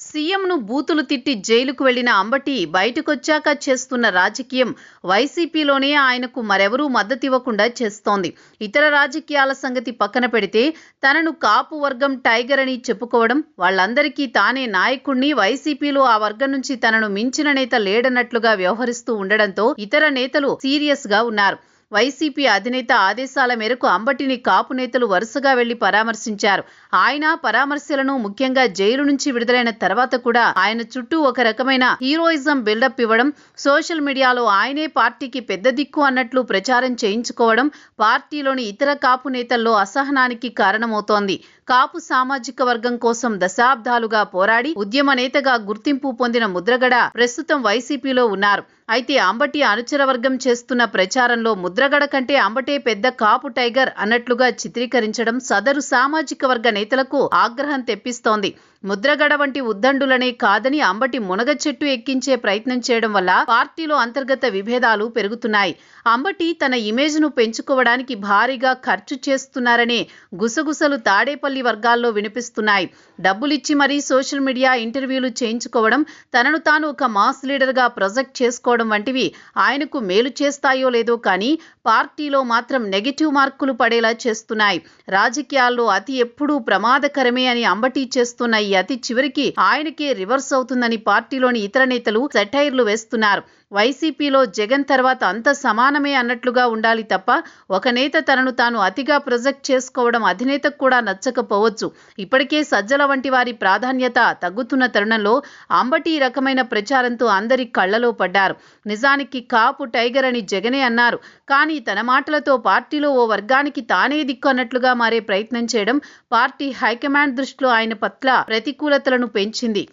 సీఎంను బూతులు తిట్టి జైలుకు వెళ్లిన అంబటి బయటకొచ్చాక చేస్తున్న రాజకీయం వైసీపీలోనే ఆయనకు మరెవరూ మద్దతివ్వకుండా చేస్తోంది. ఇతర రాజకీయాల సంగతి పక్కన పెడితే తనను కాపు వర్గం టైగర్ అని చెప్పుకోవడం, వాళ్ళందరికీ తానే నాయకుణ్ణి, వైసీపీలో ఆ వర్గం నుంచి తనను మించిన నేత లేడన్నట్లుగా వ్యవహరిస్తూ ఉండడంతో ఇతర నేతలు సీరియస్ గా ఉన్నారు. వైసీపీ అధినేత ఆదేశాల మేరకు అంబటిని కాపు నేతలు వరుసగా వెళ్లి పరామర్శించారు. ఆయన పరామర్శలను ముఖ్యంగా జైలు నుంచి విడుదలైన తర్వాత కూడా ఆయన చుట్టూ ఒక రకమైన హీరోయిజం బిల్డప్ ఇవ్వడం, సోషల్ మీడియాలో ఆయనే పార్టీకి పెద్ద దిక్కు అన్నట్లు ప్రచారం చేయించుకోవడం పార్టీలోని ఇతర కాపు నేతల్లో అసహనానికి కారణమవుతోంది. కాపు సామాజిక వర్గం కోసం దశాబ్దాలుగా పోరాడి ఉద్యమ నేతగా గుర్తింపు పొందిన ముద్రగడ ప్రస్తుతం వైసీపీలో ఉన్నారు. అయితే అంబటి అనుచర వర్గం చేస్తున్న ప్రచారంలో ముద్రగడ కంటే అంబటే పెద్ద కాపు టైగర్ అన్నట్లుగా చిత్రీకరించడం సదరు సామాజిక వర్గ నేతలకు ఆగ్రహం తెప్పిస్తోంది. ముద్రగడ వంటి ఉద్దండులనే కాదని అంబటి మునగ చెట్టు ఎక్కించే ప్రయత్నం చేయడం వల్ల పార్టీలో అంతర్గత విభేదాలు పెరుగుతున్నాయి. అంబటి తన ఇమేజ్ను పెంచుకోవడానికి భారీగా ఖర్చు చేస్తున్నారనే గుసగుసలు తాడేపల్లి వర్గాల్లో వినిపిస్తున్నాయి. డబ్బులిచ్చి మరీ సోషల్ మీడియా ఇంటర్వ్యూలు చేయించుకోవడం, తనను తాను ఒక మాస్ లీడర్గా ప్రొజెక్ట్ చేసుకోవడం వంటివి ఆయనకు మేలు చేస్తాయో లేదో కానీ పార్టీలో మాత్రం నెగటివ్ మార్కులు పడేలా చేస్తున్నాయి. రాజకీయాల్లో అతి ఎప్పుడూ ప్రమాదకరమే అని అంబటి చేస్తున్న ఈ అతి చివరికి ఆయనకే రివర్స్ అవుతుందని పార్టీలోని ఇతర నేతలు సెటైర్లు వేస్తున్నారు. వైసీపీలో జగన్ తర్వాత అంత సమానమే అన్నట్లుగా ఉండాలి తప్ప ఒక నేత తనను తాను అతిగా ప్రొజెక్ట్ చేసుకోవడం అధినేతకు కూడా నచ్చకపోవచ్చు. ఇప్పటికే సజ్జల వంటి వారి ప్రాధాన్యత తగ్గుతున్న తరుణంలో అంబటి ఈ రకమైన ప్రచారంతో అందరి కళ్లలో పడ్డారు. నిజానికి కాపు టైగర్ అని జగనే అన్నారు. కానీ తన మాటలతో పార్టీలో ఓ వర్గానికి తానే దిక్కు అన్నట్లుగా మారే ప్రయత్నం చేయడం పార్టీ హైకమాండ్ దృష్టిలో ఆయన పట్ల ప్రతికూలతలను పెంచింది.